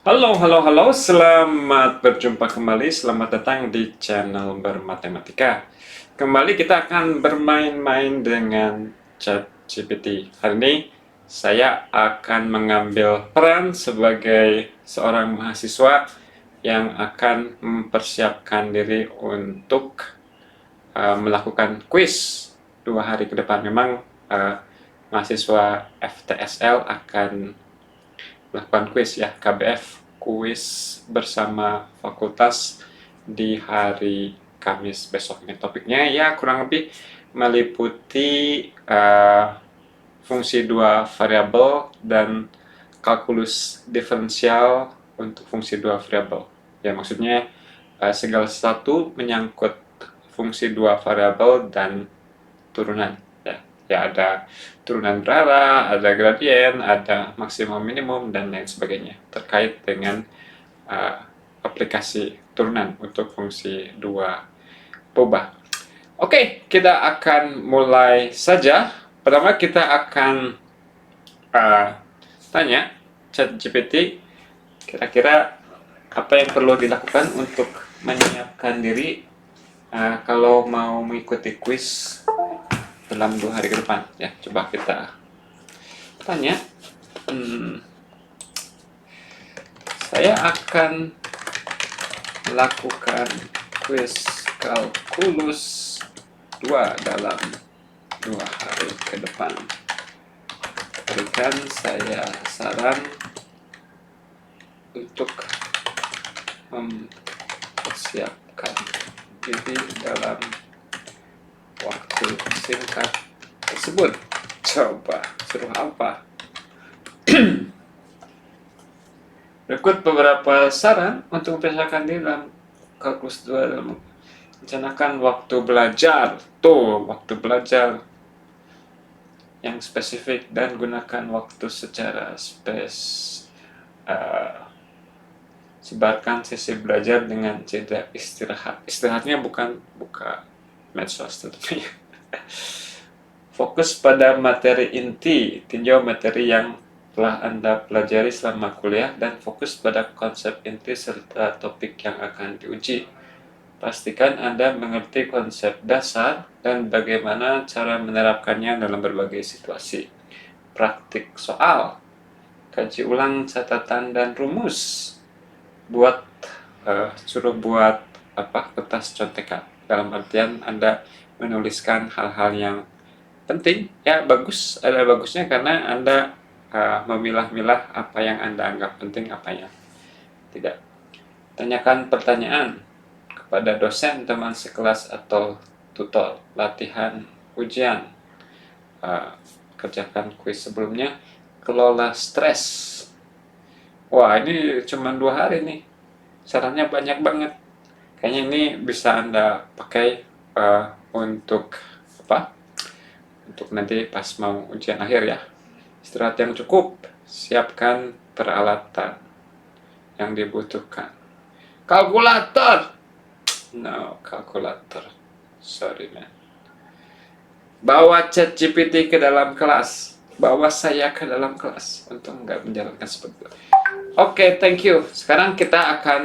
Halo, halo, halo. Selamat berjumpa kembali. Selamat datang di channel Bermatematika. Kembali kita akan bermain-main dengan ChatGPT. Hari ini saya akan mengambil peran sebagai seorang mahasiswa yang akan mempersiapkan diri untuk melakukan kuis 2 hari ke depan. Memang mahasiswa FTSL akan melakukan kuis ya, KBF, kuis bersama fakultas di hari Kamis besok. Ini topiknya ya kurang lebih meliputi fungsi dua variabel dan kalkulus diferensial untuk fungsi dua variabel. Ya maksudnya segala sesuatu menyangkut fungsi dua variabel dan turunan. Ya ada turunan berarah, ada gradien, ada maksimum minimum, dan lain sebagainya terkait dengan aplikasi turunan untuk fungsi dua peubah. Oke, kita akan mulai saja. Pertama kita akan tanya ChatGPT kira-kira apa yang perlu dilakukan untuk menyiapkan diri kalau mau mengikuti kuis dalam 2 hari ke depan. Ya, coba kita tanya. Saya akan melakukan kuis kalkulus 2 dalam 2 hari ke depan. Berikan saya saran untuk mempersiapkan diri dalam waktu singkat tersebut. Coba suruh apa? Berikut beberapa saran untuk mempersiapkan diri dalam kalkulus 2 dalam rencanakan waktu belajar. Tuh, waktu belajar yang spesifik dan gunakan waktu secara sebarkan sesi belajar dengan jeda istirahat. Istirahatnya bukan buka medsos tentunya. Fokus pada materi inti, tinjau materi yang telah Anda pelajari selama kuliah dan fokus pada konsep inti serta topik yang akan diuji. Pastikan Anda mengerti konsep dasar dan bagaimana cara menerapkannya dalam berbagai situasi. Praktik soal, kaji ulang catatan dan rumus. Suruh buat kertas contekan. Dalam artian Anda menuliskan hal-hal yang penting, ya bagus, ada bagusnya karena Anda memilah-milah apa yang Anda anggap penting, apa yang tidak. Tanyakan pertanyaan kepada dosen, teman sekelas, atau tutor. Latihan ujian, kerjakan kuis sebelumnya. Kelola stres. Wah, ini cuma 2 hari nih, sarannya banyak banget. Kayaknya ini bisa Anda pakai untuk apa? Untuk nanti pas mau ujian akhir ya. Istirahat yang cukup, siapkan peralatan yang dibutuhkan. Kalkulator. No, kalkulator. Sorry man. Bawa ChatGPT ke dalam kelas. Bawa saya ke dalam kelas untuk nggak menjalankan seperti itu. Oke, thank you. Sekarang kita akan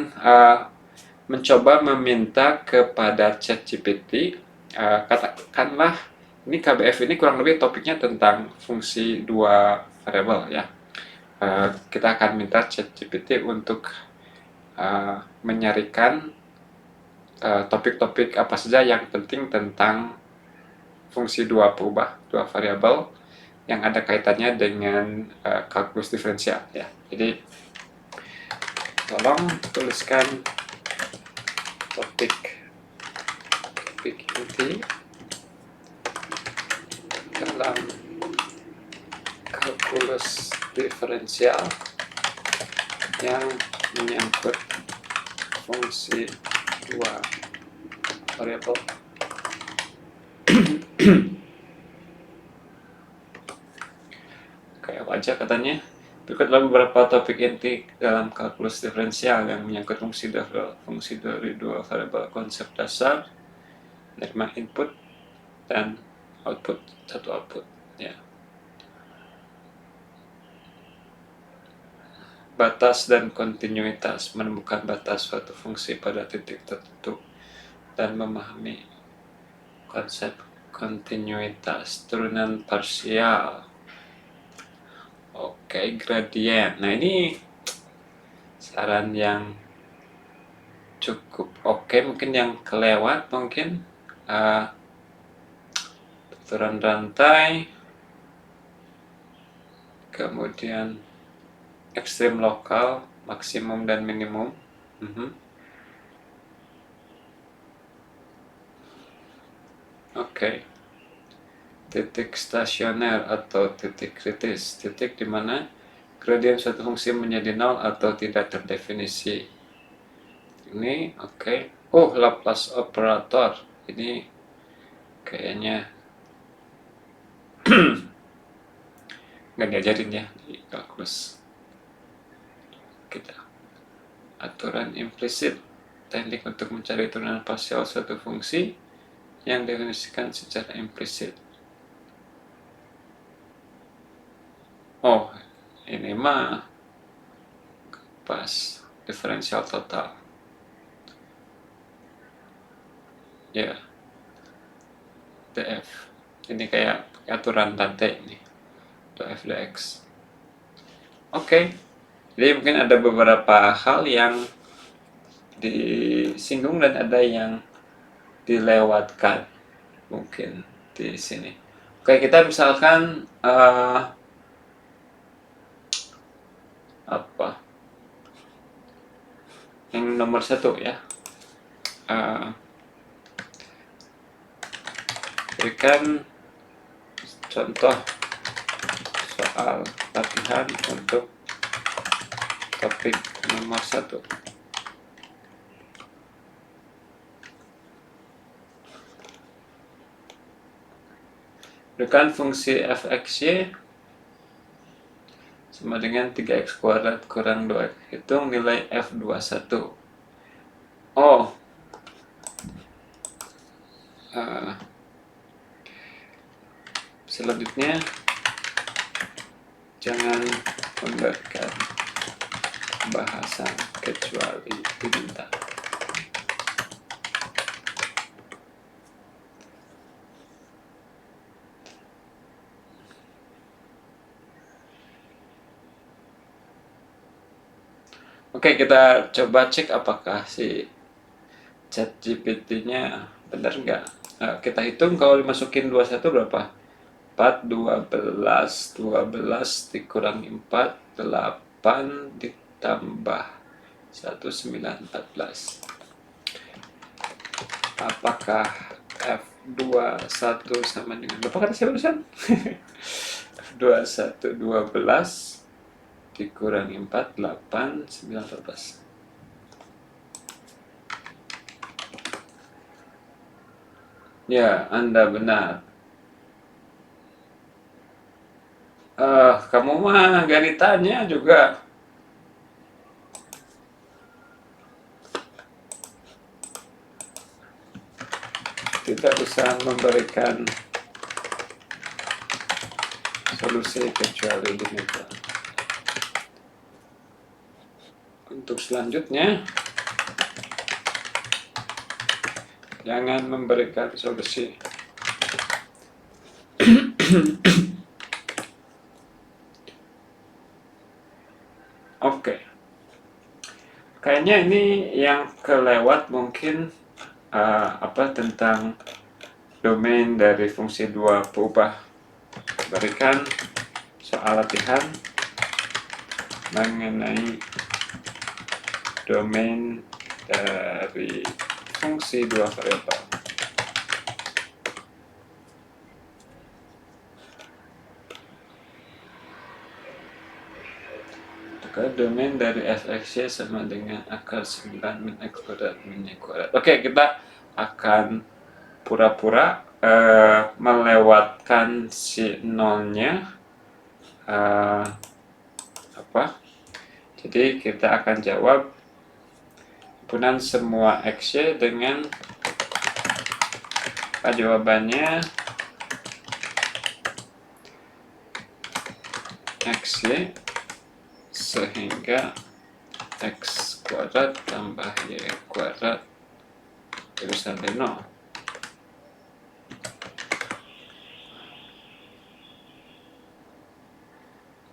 mencoba meminta kepada ChatGPT, katakanlah ini KBF ini kurang lebih topiknya tentang fungsi dua variabel ya. Kita akan minta ChatGPT untuk menyarikan topik-topik apa saja yang penting tentang fungsi dua peubah, dua variabel yang ada kaitannya dengan kalkulus diferensial ya. Jadi tolong tuliskan topik inti dalam kalkulus diferensial yang menyangkut fungsi dua variabel. Kayak aja katanya. Berikutlah beberapa topik inti dalam kalkulus diferensial yang menyangkut fungsi dari dua variabel, konsep dasar, menerima input dan output, satu output ya. batas dan kontinuitas, menemukan batas suatu fungsi pada titik tertentu, dan memahami konsep kontinuitas. Turunan parsial. Oke, gradien. Nah, ini saran yang cukup oke, mungkin yang kelewat mungkin turunan rantai, kemudian ekstrim lokal, maksimum dan minimum. Oke. Titik stasioner atau titik kritis, titik di mana gradien suatu fungsi menjadi nol atau tidak terdefinisi. Ini oke. Oh, Laplace operator. Ini kayaknya nggak diajarin ya di kalkulus kita. Aturan implisit, teknik untuk mencari turunan parsial suatu fungsi yang definisikan secara implisit. Oh, ini mah pas diferensial total. Ya, df. Ini kayak aturan rantai ini. Df dx. Oke. Jadi mungkin ada beberapa hal yang disinggung dan ada yang dilewatkan mungkin di sini. Oke, kita misalkan apa? Yang nomor 1 ya. Berikan contoh soal latihan untuk topik nomor 1. Berikan fungsi fxy sama dengan 3x kuadrat kurang 2. Hitung nilai f21. Oh, selanjutnya jangan memberikan bahasan kecuali diminta. Oke, kita coba cek apakah si ChatGPT-nya benar nggak. Nah, kita hitung kalau dimasukin 21 berapa? 4, 12 dikurangi 4, 8 ditambah 1, 9, 14. Apakah F21 sama dengan berapa kata saya barusan? F21 12 dikurangi 4, 8, 9, 14. Ya, Anda benar. Kamu mah gak ditanya juga. Tidak usah memberikan solusi kecuali diminta. Untuk selanjutnya, jangan memberikan solusi. Oke. Kayaknya ini yang kelewat mungkin tentang domain dari fungsi 2 peubah. Berikan soal latihan mengenai domain dari fungsi 2 variabel. Maka domain dari fxy sama dengan akar 9 min x kuadrat min y kuadrat. Oke, kita akan pura-pura melewatkan si nolnya. Jadi kita akan jawab himpunan semua xy dengan jawabannya xy sehingga x kuadrat tambah y kuadrat lebih besar dari 0.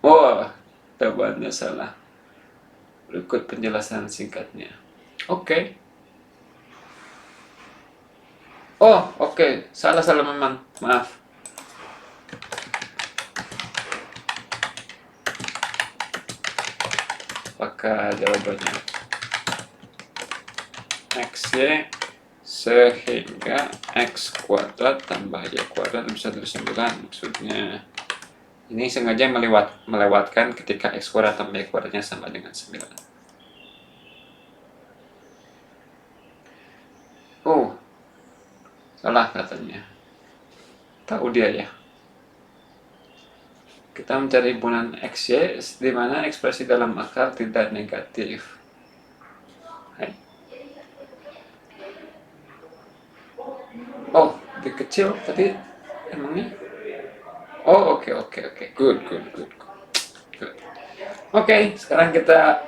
Oh, jawabannya salah. Berikut penjelasan singkatnya. Oke. Oh, oke. Salah memang. Maaf. Apakah jawabannya? XY sehingga x kuadrat tambah y kuadrat lebih besar dari 9. Maksudnya ini sengaja melewatkan ketika x kuadrat tambah y kuadratnya sama dengan 9. Oh, salah katanya. Tahu dia ya. Kita mencari himpunan XY di mana ekspresi dalam akar tidak negatif. Hai. Oh, lebih kecil tadi emangnya? Oh, oke. Good. Oke, sekarang kita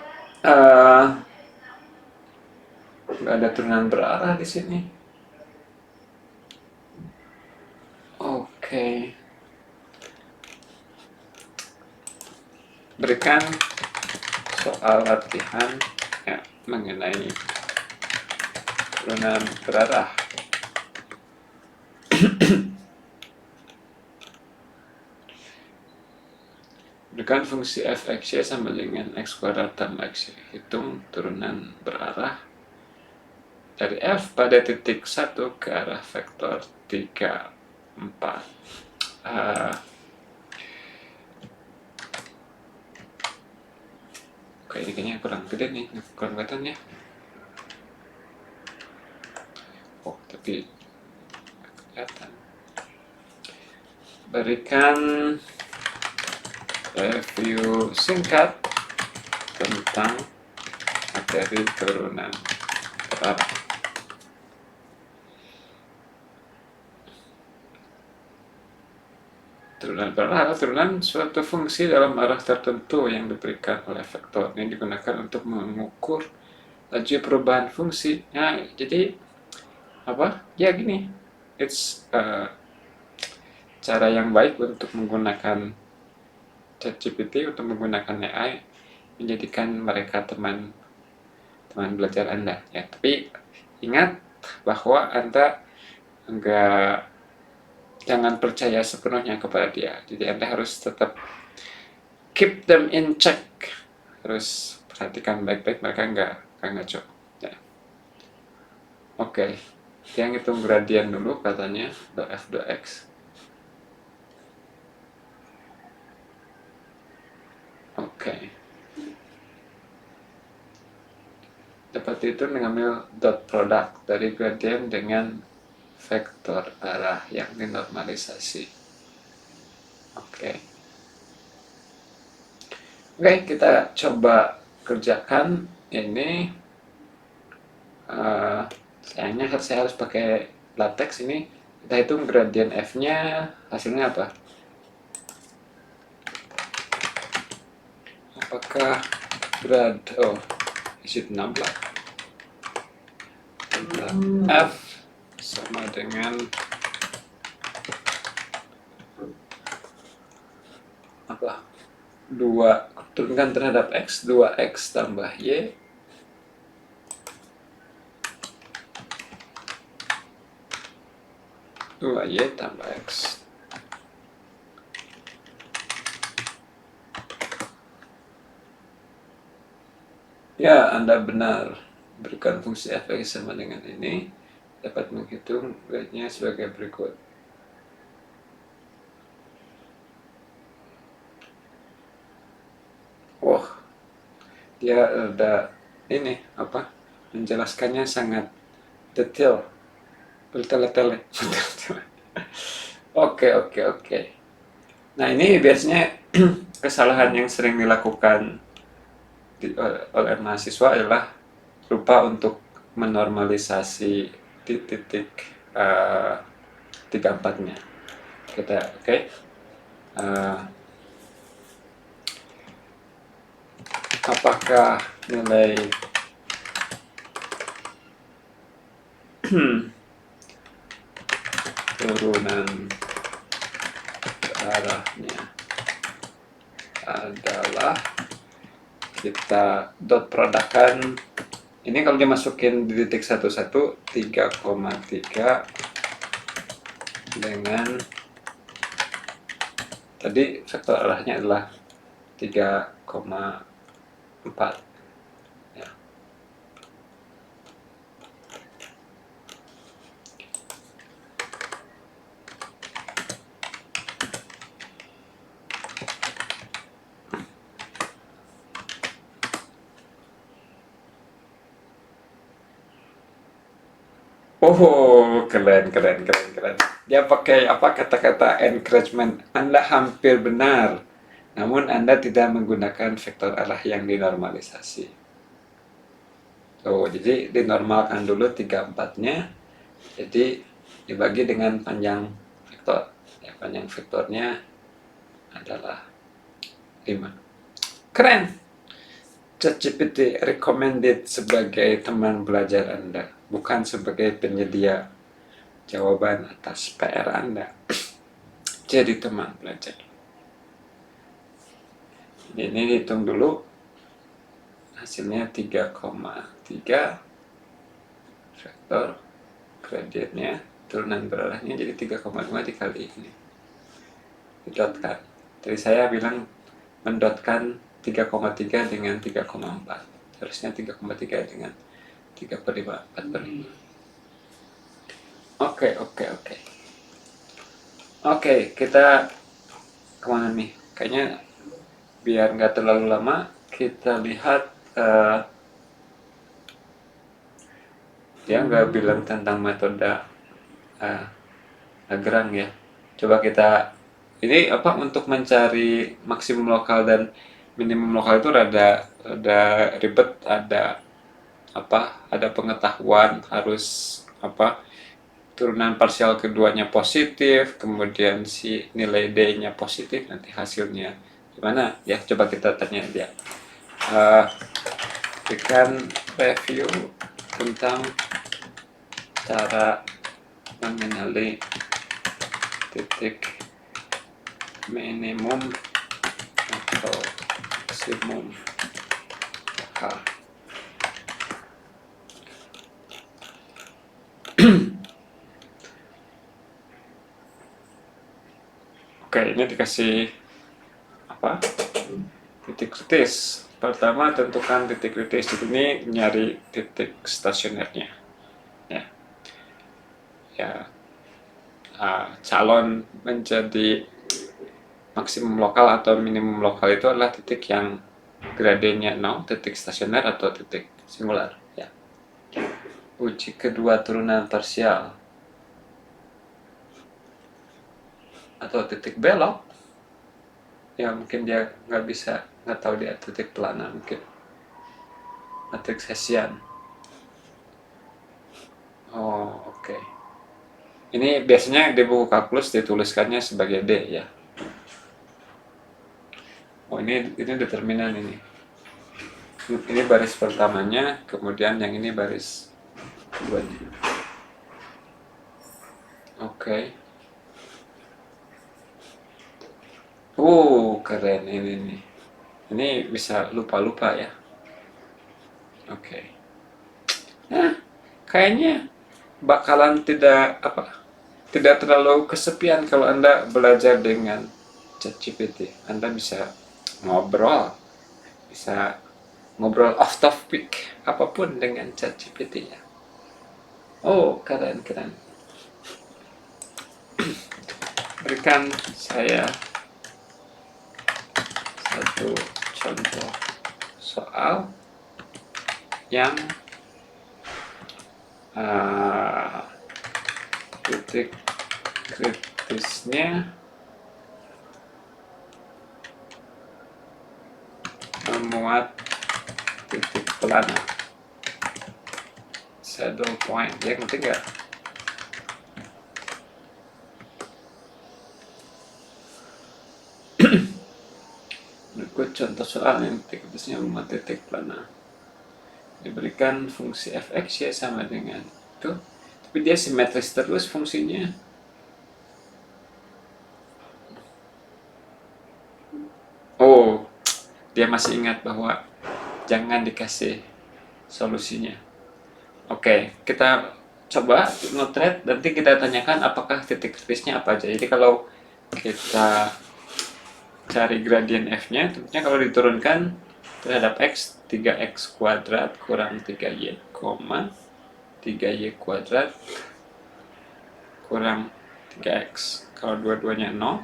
nggak ada turunan berarah di sini. Oke. Berikan soal latihan ya, mengenai turunan berarah. Berikan fungsi f(x)y sama dengan x kuadrat tambah x. Hitung turunan berarah dari f pada titik 1 ke arah vektor 3, 4. Oke, ini kayaknya kurang gede nih, kurang kelihatan ya. Oh, tapi kelihatan. Berikan review singkat tentang materi turunan berarah. Turunan berarah adalah turunan suatu fungsi dalam arah tertentu yang diberikan oleh vektor. Ini digunakan untuk mengukur laju perubahan fungsi. Nah, jadi apa? Ya gini, it's cara yang baik untuk menggunakan ChatGPT, untuk menggunakan AI, menjadikan mereka teman belajar Anda. Ya, tapi ingat bahwa Anda jangan percaya sepenuhnya kepada dia. Jadi Anda harus tetap keep them in check. Harus perhatikan baik-baik mereka nggak ngaco. Ya. Oke. Dia ngitung gradien dulu katanya, f 2x. Oke. Dapat itu mengambil dot product dari gradien dengan vektor arah yang dinormalisasi. Oke, kita coba kerjakan ini. Sayangnya saya harus pakai latex ini. Kita hitung gradien f-nya, hasilnya apa? Apakah grad is it 16 f sama dengan apa? 2 turunkan terhadap x, 2x tambah y, dua y tambah x. Ya, Anda benar. Berikan fungsi f(x) sama dengan ini, dapat menghitung grade-nya sebagai berikut. Wah, dia ada ini apa? Menjelaskannya sangat detail, bertele-tele. Oke. Nah, ini biasanya kesalahan yang sering dilakukan oleh mahasiswa adalah lupa untuk menormalisasi di titik 3-4-nya. Kita apakah nilai turunan arahnya adalah, kita dot produkkan. Ini kalau dimasukin di titik 11 3,3 dengan tadi vektor arahnya adalah 3,4 ya. Oh, keren. Dia pakai apa, kata-kata encouragement. Anda hampir benar, namun Anda tidak menggunakan vektor arah yang dinormalisasi. Oh, jadi dinormalkan dulu 34-nya, jadi dibagi dengan panjang vektor. Ya, panjang vektornya adalah 5. Keren! ChatGPT recommended sebagai teman belajar Anda, bukan sebagai penyedia jawaban atas PR Anda. Jadi teman belajar. Ini hitung dulu. Hasilnya 3,3 vektor gradiennya, turunan berarahnya jadi 3,5 dikali ini. Didotkan. Tadi saya bilang mendotkan 3,3 dengan 3,4. Harusnya 3,3 dengan 3/5, 4/5. Oke, kita kemana nih? Kayaknya biar nggak terlalu lama, kita lihat dia nggak bilang tentang metode Lagrange ya. Coba kita, ini apa, untuk mencari maksimum lokal dan minimum lokal itu rada ribet, ada pengetahuan, harus turunan parsial keduanya positif, kemudian si nilai D-nya positif, nanti hasilnya gimana ya. Coba kita tanya dia. Berikan review tentang cara mengenali titik minimum atau maksimum lokal. Oke, ini dikasih titik kritis. Pertama, tentukan titik kritis. Di sini nyari titik stasionernya. Calon menjadi maksimum lokal atau minimum lokal itu adalah titik yang gradiennya 0, titik stasioner atau titik singular ya. Uji kedua turunan parsial atau titik belok ya, mungkin dia nggak tahu dia titik pelana, mungkin matriks Hessian. Oke. Ini biasanya di buku kalkulus dituliskannya sebagai D ya. Ini determinan ini. Ini baris pertamanya, kemudian yang ini baris keduanya. Oke. Keren ini nih. Ini bisa lupa-lupa ya. Oke. Kayaknya bakalan tidak terlalu kesepian kalau Anda belajar dengan ChatGPT. Anda bisa ngobrol off topic apapun dengan ChatGPT ya. Keren. Berikan saya satu contoh soal yang titik kritisnya memuat titik pelana, saddle point. Ya, ngerti nggak? Berikut contoh soal yang titik-titiknya 5 titik plana. Diberikan fungsi fx ya sama dengan itu, tapi dia simetris terus fungsinya. Oh, dia masih ingat bahwa jangan dikasih solusinya. Oke, kita coba notret, nanti kita tanyakan apakah titik kritisnya apa aja. Jadi kalau kita cari gradien f-nya, tentunya kalau diturunkan terhadap x, 3x kuadrat kurang 3y, 3y kuadrat kurang 3x. Kalau dua-duanya 0,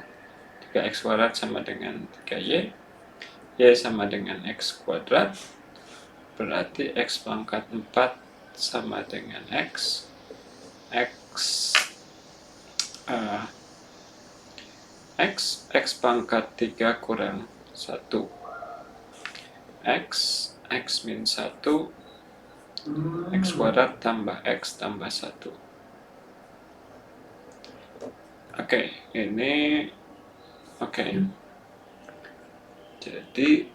3x kuadrat sama dengan 3y, y sama dengan x kuadrat, berarti x pangkat 4 sama dengan x pangkat 3 kurang 1 x min 1 x kuadrat tambah x tambah 1. Oke, ini oke. Jadi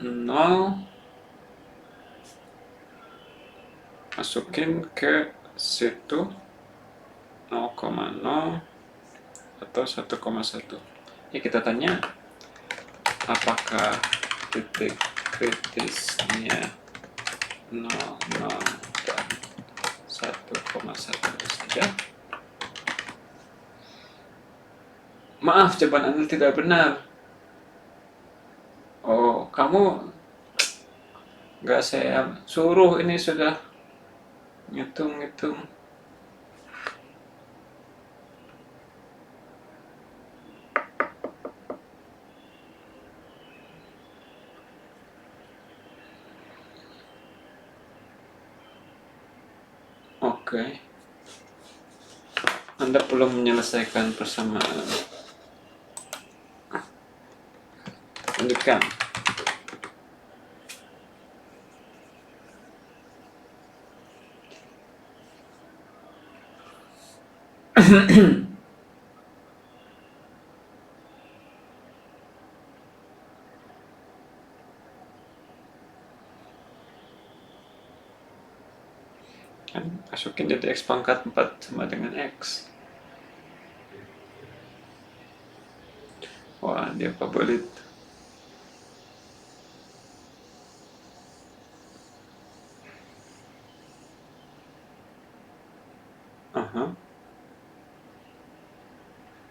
0 masukin ke situ 0,0 atau 1,1. Ya, kita tanya apakah titik kritisnya 0, 0 dan 1,1 saja. Maaf, jawaban Anda tidak benar. Oh, kamu nggak saya suruh, ini sudah ngitung-ngitung. Oke. Anda belum menyelesaikan persamaan. Lanjutkan. Masukin jadi x pangkat 4 sama dengan x. Wah, dia favorit.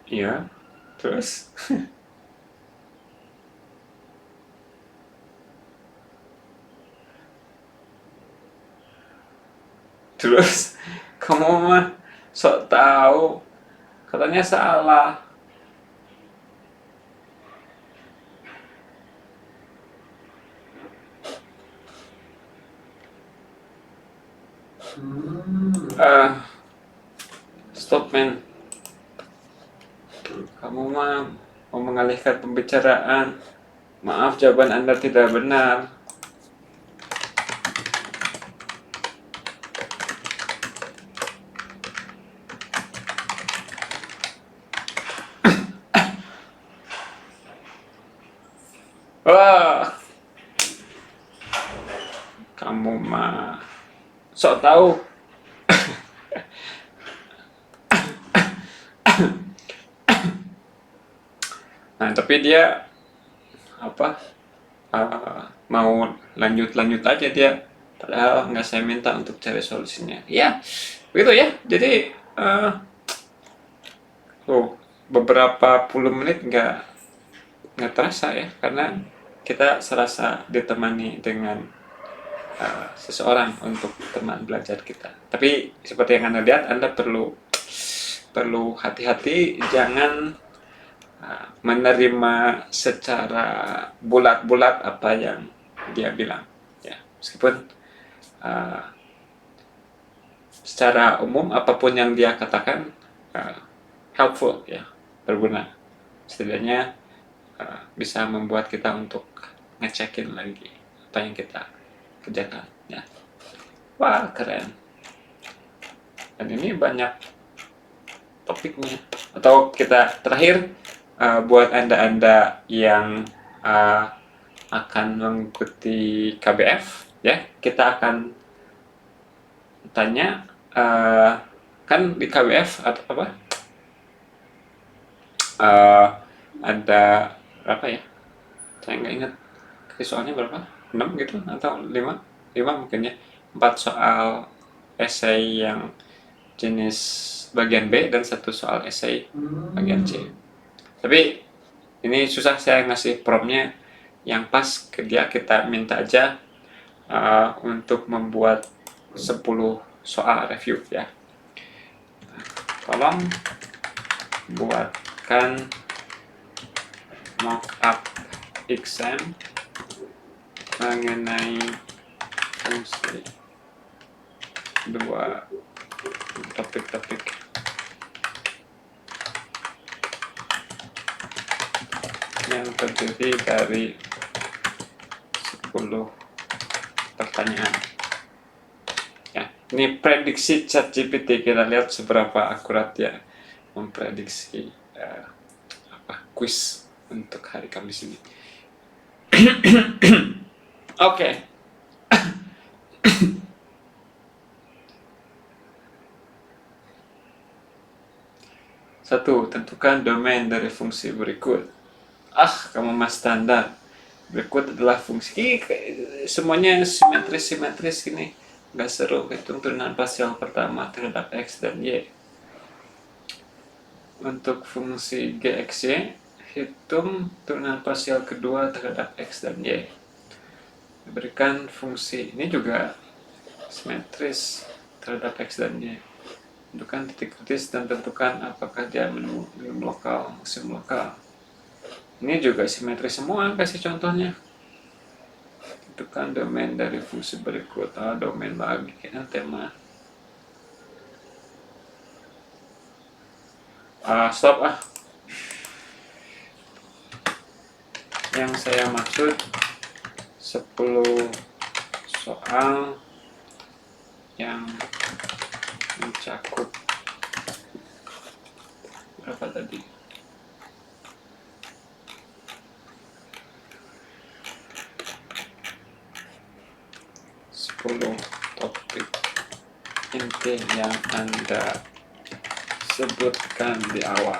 Iya, terus terus kamu mah sok tahu, katanya salah. Stop man, kamu mah mau mengalihkan pembicaraan. Maaf, jawaban Anda tidak benar. Wah, kamu mah sok tahu. Nah, tapi dia apa? Mau lanjut aja dia, padahal nggak saya minta untuk cari solusinya. Ya, begitu ya. Jadi beberapa puluh menit nggak terasa ya, karena kita serasa ditemani dengan seseorang untuk teman belajar kita. Tapi seperti yang Anda lihat, Anda perlu hati-hati, jangan menerima secara bulat-bulat apa yang dia bilang ya, meskipun secara umum apapun yang dia katakan helpful ya, berguna, setidaknya bisa membuat kita untuk ngecekin lagi apa yang kita kerjakan ya. Wah, keren. Dan ini banyak topiknya. Atau kita terakhir, buat anda yang akan mengikuti KBF ya. Kita akan tanya kan di KBF atau apa? Ada berapa ya? Saya nggak ingat soalnya berapa, 6 gitu atau 5 mungkin ya, 4 soal esai yang jenis bagian B dan 1 soal esai bagian C. Tapi ini susah saya ngasih promnya yang pas ke dia. Kita minta aja untuk membuat 10 soal review ya. Tolong buatkan mockup exam mengenai fungsi 2 topik-topik yang terdiri dari 10 pertanyaan. Ya, ini prediksi ChatGPT, kita lihat seberapa akurat ya memprediksi kuis untuk hari Kamis ini. Oke. Satu, tentukan domain dari fungsi berikut. Kamu mas standar. Berikut adalah fungsi. Semuanya simetris ini. Nggak seru. Hitung turunan parsial pertama terhadap X dan Y. Untuk fungsi GXY, hitung turunan parsial kedua terhadap X dan Y. Diberikan fungsi ini juga simetris terhadap X dan Y. Tentukan titik kritis dan tentukan apakah dia minimum lokal, maksimum lokal. Ini juga simetris semua, kasih contohnya. Tentukan domain dari fungsi berikut. Domain lagi, kayaknya tema. Stop. Yang saya maksud 10 soal yang mencakup berapa tadi? 10 topik inti yang Anda sebutkan di awal.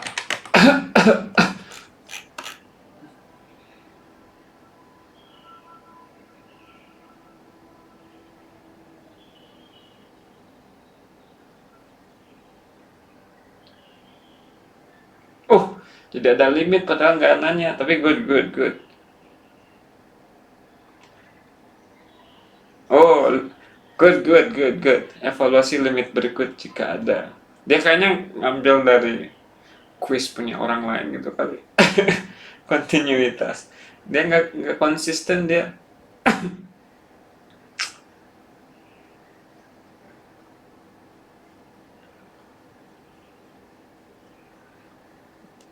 Tidak ada limit padahal nggak nanya, tapi good. Good. Evaluasi limit berikut jika ada. Dia kayaknya ngambil dari quiz punya orang lain gitu kali. Kontinuitas. Dia nggak konsisten dia.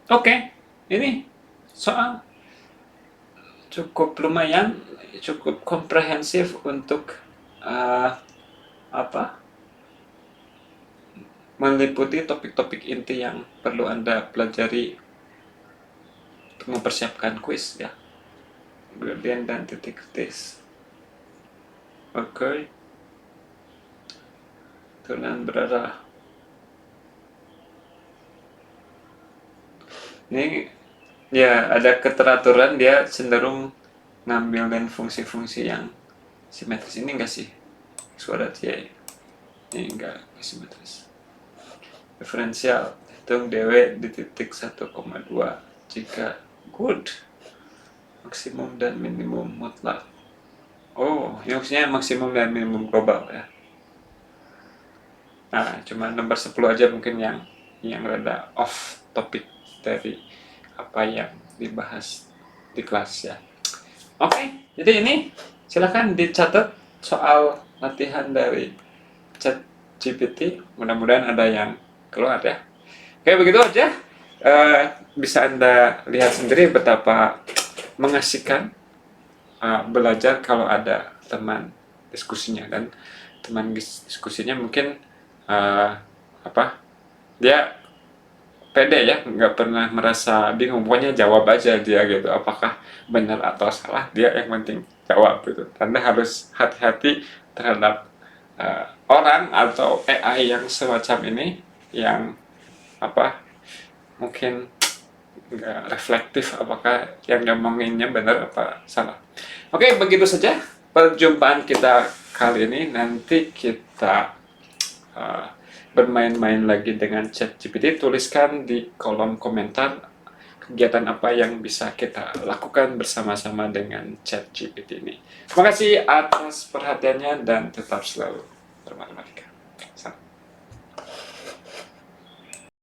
Oke, ini soal cukup lumayan, cukup komprehensif untuk meliputi topik-topik inti yang perlu Anda pelajari untuk mempersiapkan kuis ya. Gradient dan titik kritis. Oke. Turunan berarah. Ini ya ada keteraturan, dia cenderung ngambil dan fungsi-fungsi yang simetris. Ini enggak sih? Suara Y. Ini enggak simetris. Diferensial, hitung DW di titik 1,2 jika good. Maksimum dan minimum mutlak. Ini maksudnya maksimum dan minimum global ya. Cuma nomor 10 aja mungkin yang rada off topic dari apa yang dibahas di kelas ya. Oke, jadi ini silakan dicatat soal latihan dari ChatGPT. Mudah-mudahan ada yang keluar ya. Oke, begitu aja. Bisa Anda lihat sendiri betapa mengasihkan belajar kalau ada teman diskusinya, dan teman diskusinya mungkin dia pede ya, nggak pernah merasa bingung, pokoknya jawab aja dia gitu, apakah benar atau salah dia yang penting jawab gitu. Anda harus hati-hati terhadap orang atau AI yang semacam ini, yang apa, mungkin nggak reflektif apakah yang ngomonginnya benar apa salah. Oke, begitu saja perjumpaan kita kali ini. Nanti kita uh, bermain-main lagi dengan ChatGPT. Tuliskan di kolom komentar kegiatan apa yang bisa kita lakukan bersama-sama dengan ChatGPT ini. Terima kasih atas perhatiannya dan tetap selalu bermatematika.